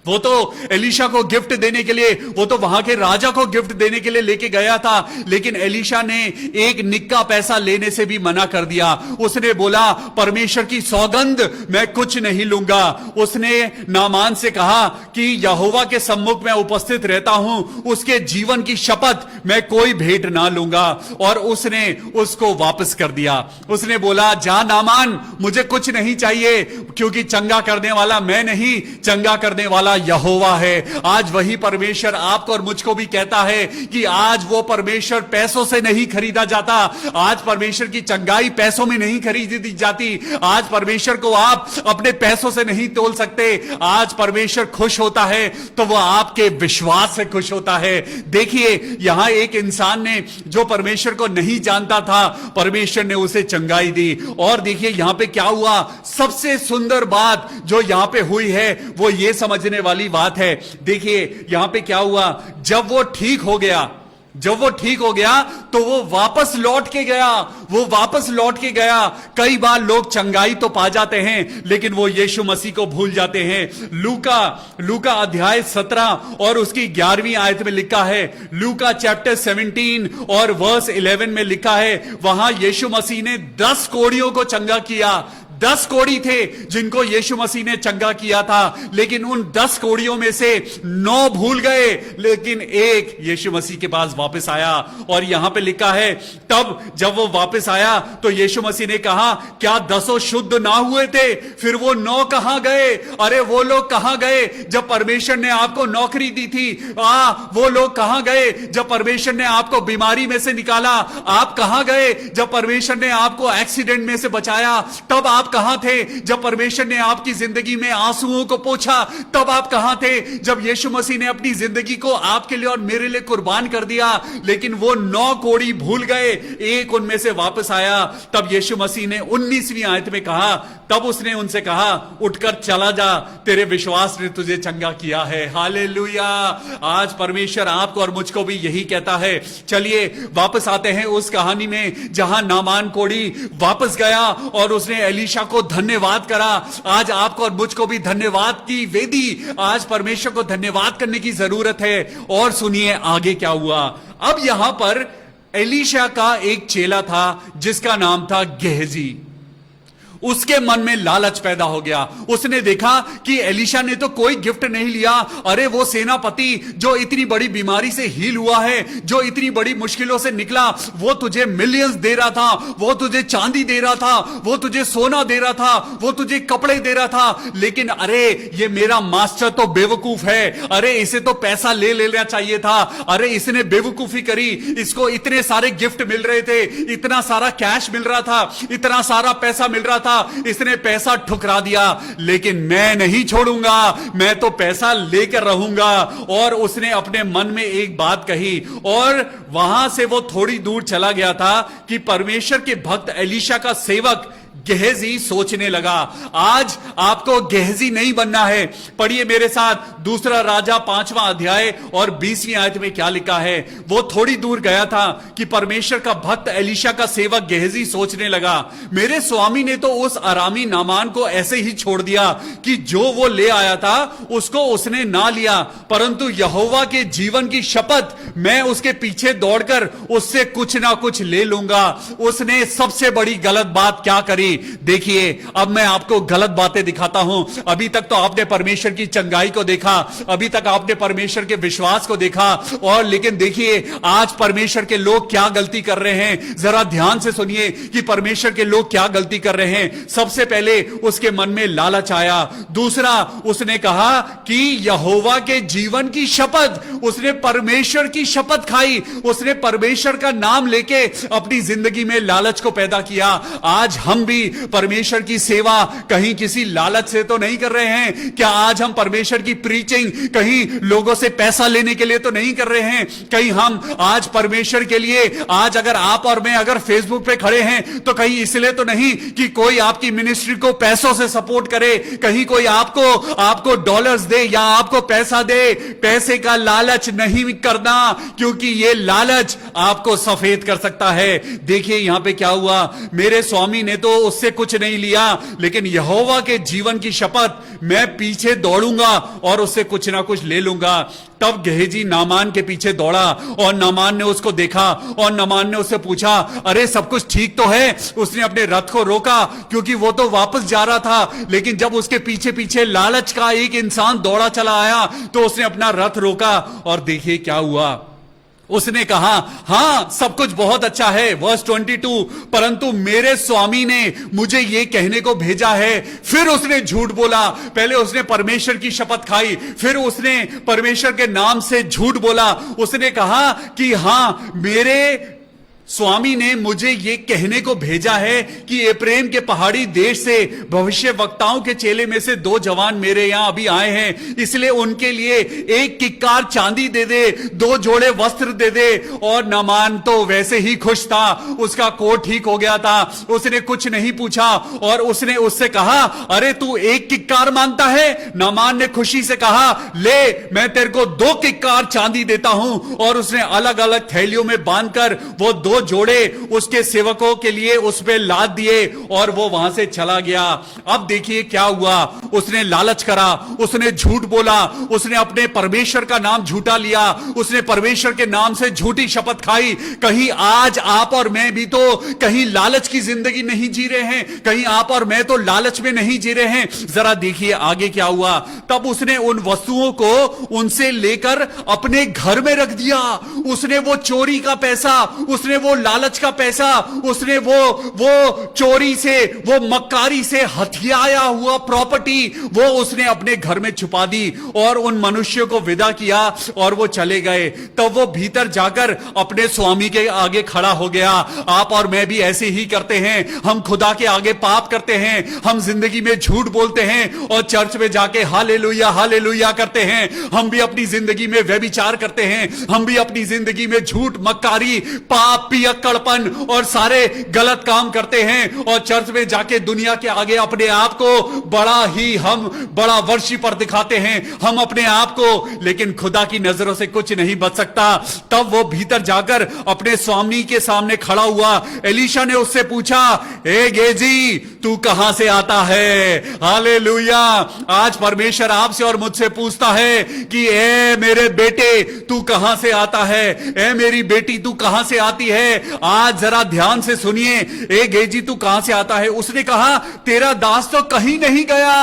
वो तो एलीशा को गिफ्ट देने के लिए, वो तो वहां के राजा को गिफ्ट देने के लिए लेके गया था, लेकिन एलीशा ने एक निक्का पैसा लेने से भी मना कर दिया। उसने बोला, परमेश्वर की सौगंध मैं कुछ नहीं लूंगा। उसने नामान से कहा कि यहोवा के सम्मुख में उपस्थित रहता हूं, उसके जीवन की शपथ मैं कोई भेंट ना लूंगा। और उसने उसको वापस कर दिया। उसने बोला, जा नामान, मुझे कुछ नहीं चाहिए, क्योंकि चंगा करने वाला मैं नहीं, चंगा करने वाला यहोवा है। आज वही परमेश्वर आपको और मुझको भी कहता है कि आज वो परमेश्वर पैसों से नहीं खरीदा जाता। आज परमेश्वर की चंगाई पैसों में नहीं खरीदी जाती। आज परमेश्वर को आप अपने पैसों से नहीं तोल सकते। आज परमेश्वर खुश होता है तो वो आपके विश्वास से खुश होता है। देखिए, यहां एक इंसान ने जो परमेश्वर को नहीं जानता था, परमेश्वर ने उसे चंगाई दी। और देखिए यहां पे क्या हुआ। सबसे सुंदर बात जो यहां पे हुई है वो ये समझने वाली बात है। देखिए यहां पे क्या हुआ, जब वो ठीक हो गया तो वो वापस लौट के गया। कई बार लोग चंगाई तो पा जाते हैं, लेकिन वो यीशु मसीह को भूल जाते हैं। लूका अध्याय 17 और उसकी 11वीं आयत में लिखा है, लूका चैप्टर 17 और वर्स 11 में लिखा है, वहां यीशु मसीह ने 10 कोढ़ियों को चंगा किया। 10 कोढ़ी थे जिनको यीशु मसीह ने चंगा किया था, लेकिन उन 10 कोढ़ियों में से 9 भूल गए, लेकिन एक यीशु मसीह के पास वापस आया। और यहां पे लिखा है, तब जब वो वापस आया तो यीशु मसीह ने कहा, क्या 10 शुद्ध ना हुए थे? फिर वो 9 कहां गए? अरे वो लोग कहां गए जब परमेश्वर ने आपको नौकरी दी थी? वो लोग कहां गए जब परमेश्वर ने आपको बीमारी में से निकाला? आप कहां गए जब परमेश्वर ने आपको एक्सीडेंट में से बचाया? तब आप कहां थे जब परमेश्वर ने आपकी जिंदगी में आंसुओं को पोंछा? तब आप कहां थे जब यीशु मसीह ने अपनी जिंदगी को आपके लिए और मेरे लिए कुर्बान कर दिया? लेकिन वो 9 कोढ़ी भूल गए, एक उनमें से वापस आया। तब यीशु मसीह ने 19वीं आयत में कहा, तब उसने उनसे कहा, उठकर चला जा, तेरे विश्वास ने तुझे चंगा किया है। हालेलुया। आज परमेश्वर आपको और मुझको भी यही कहता है। चलिए वापस आते हैं उस कहानी में जहां नामान कोढ़ी वापस गया और उसने एलीशा को धन्यवाद करा। आज आपको और मुझको भी धन्यवाद की वेदी, आज परमेश्वर को धन्यवाद करने की जरूरत है। और सुनिए आगे क्या हुआ। अब यहां पर एलीशा का एक चेला था जिसका नाम था गेहजी। उसके मन में लालच पैदा हो गया। उसने देखा कि एलीशा ने तो कोई गिफ्ट नहीं लिया। अरे वो सेनापति जो इतनी बड़ी बीमारी से हील हुआ है, जो इतनी बड़ी मुश्किलों से निकला, वो तुझे मिलियंस दे रहा था, वो तुझे चांदी दे रहा था, वो तुझे सोना दे रहा था, वो तुझे कपड़े दे रहा था। लेकिन अरे ये मेरा मास्टर तो बेवकूफ है। अरे इसे तो पैसा ले लेना चाहिए था। अरे इसने बेवकूफी करी, इसको इतने सारे गिफ्ट मिल रहे थे, इतना सारा कैश मिल रहा था, इतना सारा पैसा मिल रहा था, इसने पैसा ठुकरा दिया। लेकिन मैं नहीं छोड़ूंगा, मैं तो पैसा लेकर रहूंगा। और उसने अपने मन में एक बात कही और वहां से वो थोड़ी दूर चला गया था कि परमेश्वर के भक्त एलीशा का सेवक गेहजी सोचने लगा, आज आपको गेहजी नहीं बनना है। पढ़िए मेरे साथ दूसरा राजा 5वां अध्याय और 20वीं आयत में क्या लिखा है। वो थोड़ी दूर गया था कि परमेश्वर का भक्त एलीशा का सेवक गेहजी सोचने लगा, मेरे स्वामी ने तो उस अरामी नामान को ऐसे ही छोड़ दिया कि जो वो ले आया था उसको उसने ना लिया, परंतु यहोवा के जीवन की शपथ मैं उसके पीछे दौड़कर उससे कुछ ना कुछ ले लूंगा। उसने सबसे बड़ी गलत बात क्या करी? देखिए अब मैं आपको गलत बातें दिखाता हूं। अभी तक तो आपने परमेश्वर की चंगाई को देखा, अभी तक आपने परमेश्वर के विश्वास को देखा, और लेकिन देखिए आज परमेश्वर के लोग क्या गलती कर रहे हैं। जरा ध्यान से सुनिए कि परमेश्वर के लोग क्या गलती कर रहे हैं। सबसे पहले उसके मन में लालच आया। दूसरा उसने कहा कि यहोवा के जीवन की शपथ, उसने परमेश्वर की शपथ खाई, उसने परमेश्वर का नाम लेके अपनी जिंदगी में लालच को पैदा किया। आज हम भी परमेश्वर की सेवा कहीं किसी लालच से तो नहीं कर रहे हैं? क्या आज हम परमेश्वर की प्रीचिंग कहीं लोगों से पैसा लेने के लिए तो नहीं कर रहे हैं? कहीं हम आज परमेश्वर के लिए, आज अगर आप और मैं अगर फेसबुक पे खड़े हैं तो कहीं इसलिए तो नहीं कि कोई आपकी मिनिस्ट्री को पैसों से सपोर्ट करे, कहीं कोई आपको डॉलर्स दे या आपको पैसा दे। पैसे का लालच नहीं करना, क्योंकि यह लालच आपको सफेद कर सकता है। देखिए यहां पे क्या हुआ, मेरे स्वामी ने तो उससे कुछ नहीं लिया, लेकिन यहोवा के जीवन की शपथ, मैं पीछे दौड़ूंगा और उससे कुछ ना कुछ ले लूंगा। तब गेहजी नामान के पीछे दौड़ा और नामान ने उसको देखा और नामान ने उससे पूछा, अरे सब कुछ ठीक तो है? उसने अपने रथ को रोका क्योंकि वो तो वापस जा रहा था, लेकिन जब उसके पीछे पीछे लालच का एक इंसान दौड़ा चला आया तो उसने अपना रथ रोका और देखिए क्या हुआ। उसने कहा, हां सब कुछ बहुत अच्छा है, वर्स 22, परंतु मेरे स्वामी ने मुझे यह कहने को भेजा है। फिर उसने झूठ बोला। पहले उसने परमेश्वर की शपथ खाई, फिर उसने परमेश्वर के नाम से झूठ बोला। उसने कहा कि हां, मेरे स्वामी ने मुझे ये कहने को भेजा है कि एप्रेम के पहाड़ी देश से भविष्य वक्ताओं के चेले में से 2 जवान मेरे यहां अभी आए हैं, इसलिए उनके लिए 1 किक्कार चांदी दे दे, 2 जोड़े वस्त्र दे दे। और नामान तो वैसे ही खुश था, उसका कोट ठीक हो गया था, उसने कुछ नहीं पूछा और उसने उससे कहा, अरे तू 1 किक्कार मांगता है? नामान ने खुशी से कहा, ले मैं तेरे को 2 किक्कार चांदी देता हूं। और उसने अलग अलग थैलियों में बांधकर वो 2 जोड़े उसके सेवकों के लिए उस पे लाद दिए और वो वहां से चला गया। अब देखिए क्या हुआ। उसने लालच करा, उसने झूठ बोला, उसने अपने परमेश्वर का नाम झूठा लिया, उसने परमेश्वर के नाम से झूठी शपथ खाई। कहीं आज आप और मैं भी तो कहीं लालच की जिंदगी नहीं जी रहे हैं, कहीं आप और मैं तो लालच में नहीं जी रहे हैं। जरा देखिए आगे क्या हुआ। तब उसने उन वस्तुओं को उनसे लेकर अपने घर में रख दिया। उसने वो चोरी का पैसा, उसने वो लालच का पैसा, उसने वो चोरी से, वो मक्कारी से हथियाया हुआ प्रॉपर्टी वो उसने अपने घर में छुपा दी और उन मनुष्यों को विदा किया और वो चले गए। तब वो भीतर जाकर अपने स्वामी के आगे खड़ा हो गया। आप और मैं भी ऐसे ही करते हैं। हम खुदा के आगे पाप करते हैं, हम जिंदगी में झूठ बोलते हैं और चर्च में जाके हालेलुया हालेलुया करते हैं। हम भी अपनी जिंदगी में व्यभिचार करते हैं, हम भी अपनी जिंदगी में झूठ, मक्कारी, पाप, पियक्कड़पन और सारे गलत काम करते हैं और चर्च में जाके दुनिया के आगे अपने आप को बड़ा वर्षी पर दिखाते हैं, हम अपने आप को, लेकिन खुदा की नजरों से कुछ नहीं बच सकता। तब वो भीतर जाकर अपने स्वामी के सामने खड़ा हुआ। एलीशा ने उससे पूछा, ए गेजी तू कहां से आता है? हालेलुया। आज परमेश्वर आपसे और मुझसे पूछता है कि ए मेरे बेटे तू कहां से आता है? ए मेरी बेटी तू कहां से आती है? आज जरा ध्यान से सुनिए। ए गेजी तू कहां से आता है? उसने कहा, तेरा दास तो कहीं नहीं गया।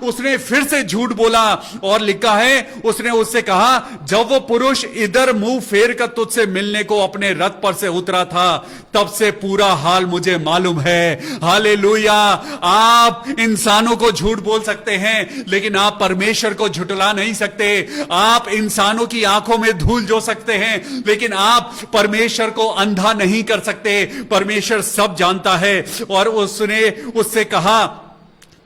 उसने फिर से झूठ बोला और लिखा है, उसने उससे कहा, जब वो पुरुष इधर मुंह फेर कर तुझसे मिलने को अपने रथ पर से उतरा था, तब से पूरा हाल मुझे मालूम है। हालेलुया। आप इंसानों को झूठ बोल सकते हैं, लेकिन आप परमेश्वर को झुठला नहीं सकते। आप इंसानों की आंखों में धूल जो सकते हैं, लेकिन आप परमेश्वर को अंधा नहीं कर सकते। परमेश्वर सब जानता है। और उसने उससे कहा,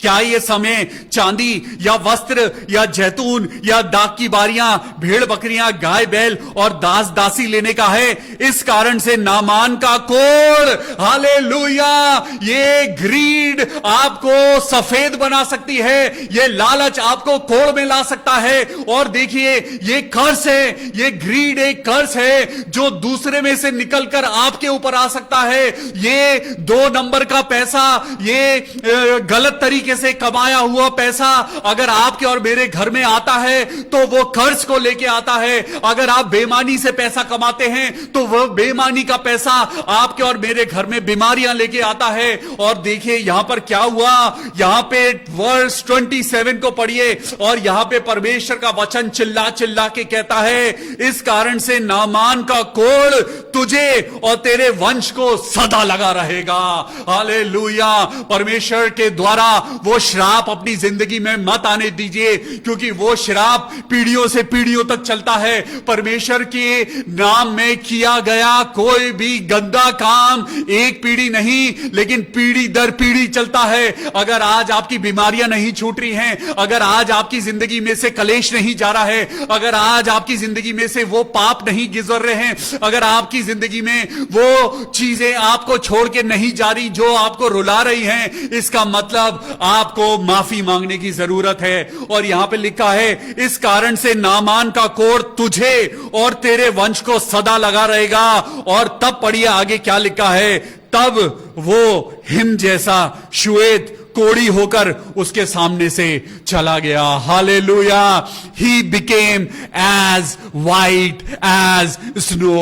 क्या ये समय चांदी या वस्त्र या जैतून या दाख की बारियां, भेड़ बकरियां, गाय बैल और दास दासी लेने का है? इस कारण से नामान का कोढ़, हालेलुया, ये ग्रीड आपको सफेद बना सकती है, ये लालच आपको कोढ़ में ला सकता है। और देखिए ये कर्स है, ये ग्रीड एक कर्स है जो दूसरे में से निकलकर आपके ऊपर आ सकता है। ये 2 नंबर का पैसा, ये गलत तरीके से कमाया हुआ पैसा अगर आपके और मेरे घर में आता है तो वो कर्ज को लेके आता है। अगर आप बेईमानी से पैसा कमाते हैं तो वो बेईमानी का पैसा आपके और मेरे घर में बीमारियां लेके आता है। और देखिए यहां पर क्या हुआ, यहां पे वर्स 27 को पढ़िए और यहां पे परमेश्वर का वचन चिल्ला चिल्ला के कहता है, इस कारण से नामान का कोढ़ तुझे और तेरे वंश को सदा लगा रहेगा। हालेलुया। परमेश्वर के द्वारा वो श्राप अपनी जिंदगी में मत आने दीजिए, क्योंकि वो श्राप पीढ़ियों से पीढ़ियों तक चलता है। परमेश्वर के नाम में किया गया कोई भी गंदा काम एक पीढ़ी नहीं, लेकिन पीढ़ी दर पीढ़ी चलता है। अगर आज आपकी बीमारियां नहीं छूट रही हैं, अगर आज आपकी जिंदगी में से कलेश नहीं जा रहा है, अगर आज आपकी जिंदगी में से वो पाप नहीं गुजर रहे हैं, अगर आपकी जिंदगी में वो चीजें आपको छोड़ के नहीं जा रही जो आपको रुला रही हैं, इसका मतलब आपको माफी मांगने की जरूरत है। और यहां पे लिखा है, इस कारण से नामान का कोढ़ तुझे और तेरे वंश को सदा लगा रहेगा। और तब पढ़िए आगे क्या लिखा है, तब वो हिम जैसा श्वेत कोड़ी होकर उसके सामने से चला गया। Hallelujah. He became as white as snow.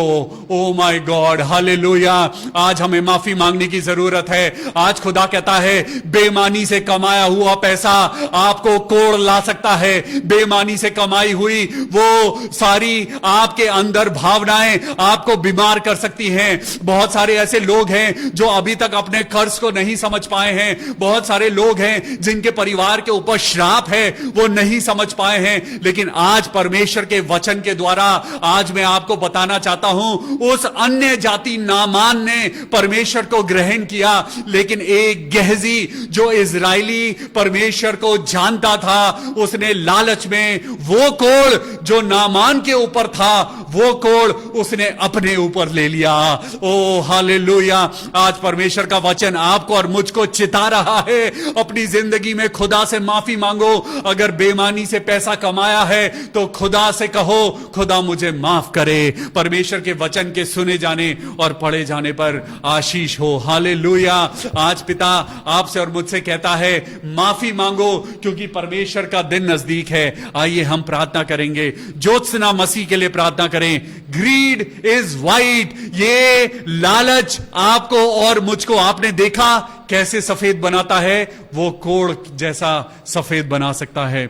Oh my God, hallelujah. आज हमें माफी मांगने की जरूरत है। आज खुदा कहता है, बेईमानी से कमाया हुआ पैसा आपको कोड़ ला सकता है। बेईमानी से कमाई हुई वो सारी आपके अंदर भावनाएं आपको बीमार कर सकती हैं। बहुत सारे ऐसे लोग हैं जो अभी तक अपने कर्ज को नहीं समझ पाए हैं। बहुत सारे लोग हैं जिनके परिवार के ऊपर श्राप है, वो नहीं समझ पाए हैं। लेकिन आज परमेश्वर के वचन के द्वारा आज मैं आपको बताना चाहता हूं, उस अन्य जाति नामान ने परमेश्वर को ग्रहण किया, लेकिन एक गेहजी जो इजरायली परमेश्वर को जानता था, उसने लालच में वो कोड़ जो नामान के ऊपर था, वो कोड़ उसने अपने ऊपर ले लिया। ओ हालेलुया। आज परमेश्वर का वचन आपको और मुझको चिता रहा है, अपनी जिंदगी में खुदा से माफी मांगो। अगर बेईमानी से पैसा कमाया है तो खुदा से कहो, खुदा मुझे माफ करे। परमेश्वर के वचन के सुने जाने और पढ़े जाने पर आशीष हो। हालेलुया। आज पिता आपसे और मुझसे कहता है, माफी मांगो, क्योंकि परमेश्वर का दिन नजदीक है। आइए हम प्रार्थना करेंगे, ज्योत्सना मसीह के लिए प्रार्थना करें। Grid is white. ये लालच आपको और मुझको, आपने देखा कैसे सफेद बनाता है, वो कोड़ जैसा सफेद बना सकता है।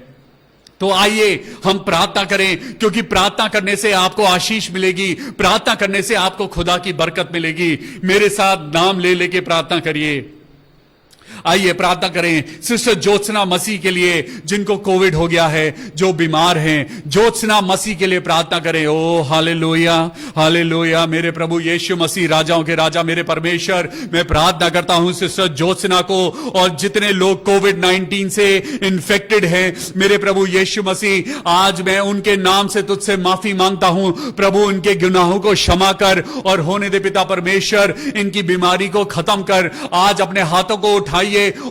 तो आइए हम प्रार्थना करें, क्योंकि प्रार्थना करने से आपको आशीष मिलेगी, प्रार्थना करने से आपको खुदा की बरकत मिलेगी। मेरे साथ नाम ले लेके प्रार्थना करिए। आइए प्रार्थना करें सिस्टर ज्योत्सना मसीह के लिए, जिनको कोविड हो गया है, जो बीमार हैं। ज्योत्सना मसीह के लिए प्रार्थना करें। ओ हालेलुया, हालेलुया। मेरे प्रभु यीशु मसीह, राजाओं के राजा, मेरे परमेश्वर, मैं प्रार्थना करता हूं सिस्टर ज्योत्सना को और जितने लोग कोविड 19 से इन्फेक्टेड हैं, मेरे प्रभु यीशु मसीह, आज मैं उनके नाम से तुझसे माफी मांगता हूं। प्रभु उनके गुनाहों को क्षमा कर और होने दे पिता परमेश्वर, इनकी बीमारी को खत्म कर। आज अपने हाथों को उठाइए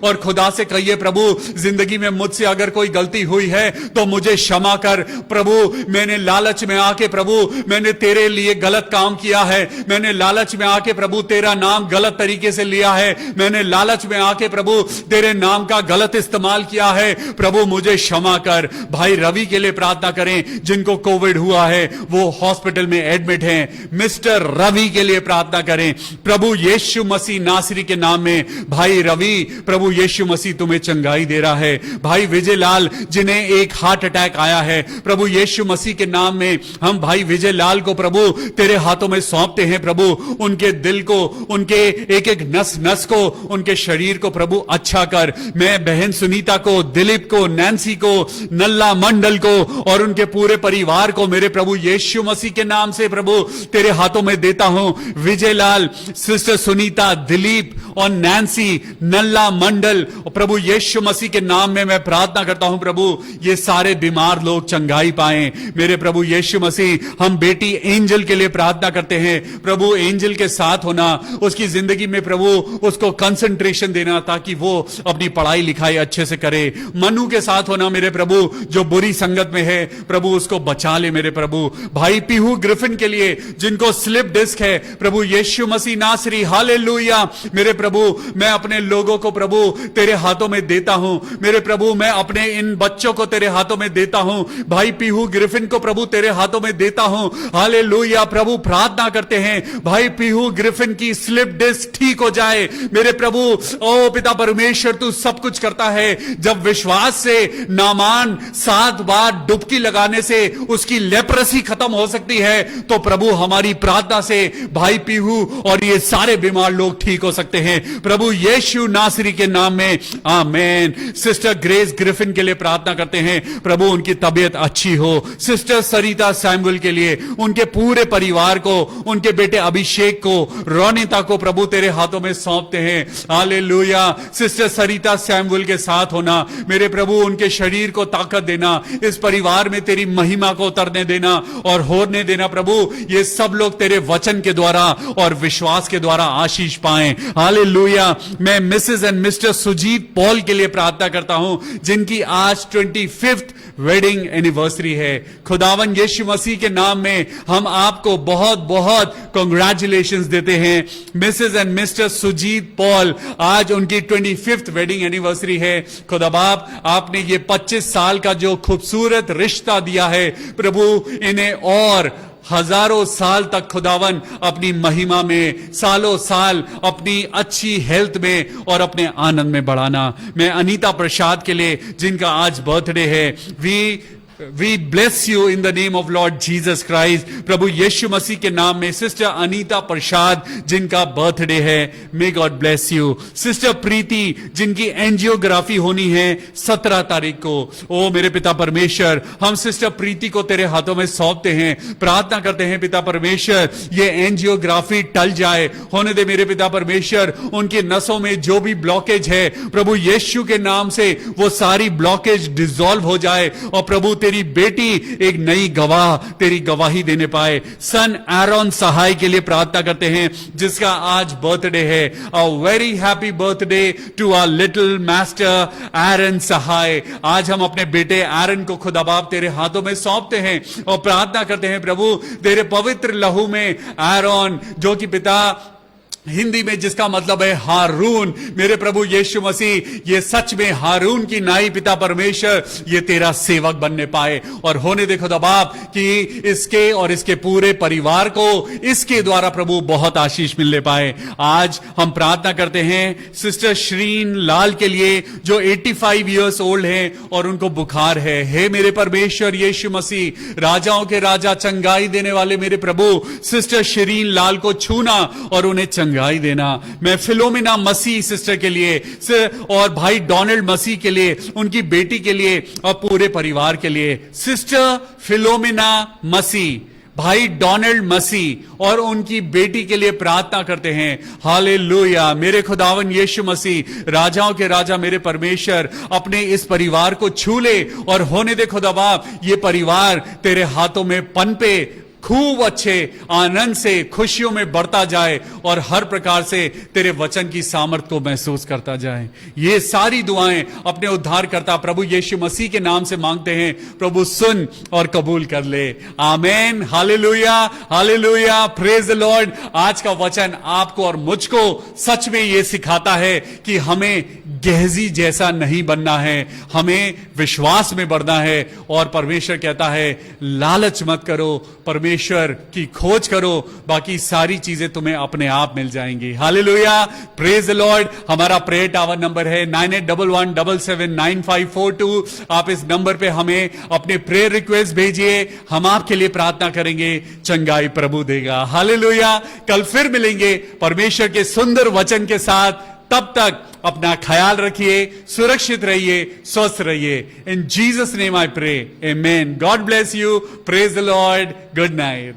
और खुदा से कहिए, प्रभु जिंदगी में मुझसे अगर कोई गलती हुई है तो मुझे क्षमा कर। प्रभु मैंने लालच में आके, प्रभु मैंने तेरे लिए गलत काम किया है। मैंने लालच में आके प्रभु तेरा नाम गलत तरीके से लिया है। मैंने लालच में आके प्रभु तेरे नाम का गलत इस्तेमाल किया है। प्रभु मुझे क्षमा कर। भाई रवि के लिए प्रार्थना करें, जिनको कोविड हुआ है, वो हॉस्पिटल में एडमिट हैं। मिस्टर रवि के लिए प्रार्थना करें। प्रभु यीशु मसीह नासरी के नाम में भाई रवि, प्रभु यीशु मसीह तुम्हें चंगाई दे रहा है। भाई विजय लाल, जिन्हें एक हार्ट अटैक आया है, प्रभु यीशु मसीह के नाम में हम भाई विजय लाल को प्रभु तेरे हाथों में सौंपते हैं। प्रभु उनके दिल को, उनके एक एक नस नस को, उनके शरीर को प्रभु अच्छा कर। मैं बहन सुनीता को, दिलीप को, नैन्सी को, नल्ला मंडल को और उनके पूरे परिवार को मेरे प्रभु यीशु मसीह के नाम से प्रभु तेरे हाथों में देता हूं। विजय लाल, सिस्टर सुनीता, दिलीप और नैन्सी, नल्ला मंडल, प्रभु यीशु मसीह के नाम में मैं प्रार्थना करता हूं प्रभु ये सारे बीमार लोग चंगाई पाएं। मेरे प्रभु यीशु मसीह, हम बेटी एंजल के लिए प्रार्थना करते हैं। प्रभु एंजल के साथ होना, उसकी जिंदगी में प्रभु उसको कंसंट्रेशन देना ताकि वो अपनी पढ़ाई लिखाई अच्छे से करे। मनु के साथ होना मेरे प्रभु, जो बुरी संगत में है, प्रभु उसको बचा ले मेरे प्रभु। भाई पीहू ग्रिफिन के लिए, जिनको स्लिप डिस्क है, प्रभु यीशु मसीह नासरी, हालेलुया। मेरे प्रभु मैं अपने लोगों को प्रभु तेरे हाथों में देता हूं। मेरे प्रभु मैं अपने इन बच्चों को तेरे हाथों में देता हूं। भाई पीहू ग्रिफिन को प्रभु तेरे हाथों में देता हूं। हालेलुया। प्रभु प्रार्थना करते हैं भाई पीहू ग्रिफिन की स्लिप डिस्क ठीक हो जाए। मेरे प्रभु ओ पिता परमेश्वर, तू सब कुछ करता है। जब विश्वास से नामान 7 बार डुबकी लगाने से उसकी लेप्रेसी खत्म हो सकती है, तो प्रभु हमारी प्रार्थना से भाई पीहू और ये सारे बीमार लोग ठीक हो सकते हैं प्रभु यीशु नासरी के नाम में, आमेन। सिस्टर ग्रेस ग्रिफिन के लिए प्रार्थना करते हैं, प्रभु उनकी तबीयत अच्छी हो। सिस्टर सरिता सैमुअल के लिए, उनके पूरे परिवार को, उनके बेटे अभिषेक को, रोनिता को प्रभु तेरे हाथों में सौंपते हैं। हालेलुया। सिस्टर सरिता सैमुअल के साथ होना मेरे प्रभु, उनके शरीर को ताकत देना, इस परिवार में तेरी महिमा को उतरने देना और होने देना प्रभु। ये सब लोग तेरे वचन के द्वारा और विश्वास के द्वारा आशीष पाएं। हालेलुया। हालेलुया। मैं Mrs and Mr Sujit Paul के लिए प्रार्थना करता हूं, जिनकी आज 25th वेडिंग एनिवर्सरी है। खुदावन यीशु मसीह के नाम में हम आपको बहुत बहुत कांग्रेचुलेशंस देते हैं। Mrs and Mr Sujit Paul, आज उनकी 25th वेडिंग एनिवर्सरी है। खुदा बाप, आपने ये 25 साल का जो खूबसूरत रिश्ता दिया है, प्रभु इन्हें और हजारों साल तक खुदावन अपनी महिमा में, सालों साल अपनी अच्छी हेल्थ में और अपने आनंद में बढ़ाना। मैं अनीता प्रसाद के लिए, जिनका आज बर्थडे है, We bless you in the name of Lord Jesus Christ. प्रभु यीशु मसीह के नाम में सिस्टर अनीता प्रसाद, जिनका बर्थडे है, May God bless you. Sister Preeti, जिनकी एंजियोग्राफी होनी है 17 तारीख को। ओ मेरे पिता परमेश्वर, हम सिस्टर प्रीति को तेरे हाथों में सौंपते हैं। प्रार्थना करते हैं पिता परमेश्वर, ये एंजियोग्राफी टल जाए, होने दे मेरे पिता परमेश्वर। उनकी नसों में जो भी ब्लॉकेज है, प्रभु यीशु के नाम से वो सारी ब्लॉकेज डिसॉल्व हो जाए, और प्रभु तेरी बेटी एक नई गवाह, तेरी गवाही देने पाए। सन एरॉन सहाय के लिए प्रार्थना करते हैं, जिसका आज बर्थडे है। A very happy birthday to our little master Aaron Sahay. आज हम अपने बेटे एरन को खुदा बाप तेरे हाथों में सौंपते हैं और प्रार्थना करते हैं, प्रभु तेरे पवित्र लहू में एरॉन, जो कि पिता हिंदी में जिसका मतलब है हारून, मेरे प्रभु यीशु मसीह, ये सच में हारून की नाई पिता परमेश्वर, ये तेरा सेवक बनने पाए। और होने देखो खुदा बाप कि इसके और इसके पूरे परिवार को इसके द्वारा प्रभु बहुत आशीष मिलने पाए। आज हम प्रार्थना करते हैं सिस्टर श्रीन लाल के लिए, जो 85 इयर्स ओल्ड हैं और उनको बुखार है। हे मेरे परमेश्वर यीशु मसीह, राजाओं के राजा, चंगाई देने वाले मेरे प्रभु, सिस्टर श्रीन लाल को छूना और उन्हें चंगाई देना। मैं फिलोमिना मसीह सिस्टर के लिए और भाई डोनाल्ड मसीह के लिए, उनकी बेटी के लिए और पूरे परिवार के लिए। सिस्टर फिलोमिना मसीह, भाई डोनाल्ड मसीह और उनकी बेटी के लिए प्रार्थना करते हैं। हालेलुया। मेरे खुदावन यीशु मसीह, राजाओं के राजा मेरे परमेश्वर, अपने इस परिवार को छू ले और होने दे खुदा बाप, ये परिवार तेरे हाथों में पनपे, खूब अच्छे आनंद से, खुशियों में बढ़ता जाए और हर प्रकार से तेरे वचन की सामर्थ को महसूस करता जाए। ये सारी दुआएं अपने उद्धारकर्ता प्रभु यीशु मसीह के नाम से मांगते हैं। प्रभु सुन और कबूल कर ले। Amen. Hallelujah, hallelujah, praise the Lord. आज का वचन आपको और मुझको सच में ये सिखाता है कि हमें गेहजी जैसा नहीं बनना है, हमें विश्वास में बढ़ना है। और परमेश्वर कहता है लालच मत करो, परमेश्वर की खोज करो, बाकी सारी चीजें तुम्हें अपने आप मिल जाएंगी। Hallelujah, praise the Lord. हमारा प्रेयर टावर नंबर है 9811779542। आप इस नंबर पे हमें अपने प्रेयर रिक्वेस्ट भेजिए, हम आपके लिए प्रार्थना करेंगे, चंगाई प्रभु देगा। हालेलुया। कल फिर मिलेंगे परमेश्वर के सुंदर वचन के साथ। तब तक अपना ख्याल रखिए, सुरक्षित रहिए, स्वस्थ रहिए। In Jesus name I pray, amen. God bless you, praise the Lord, good night.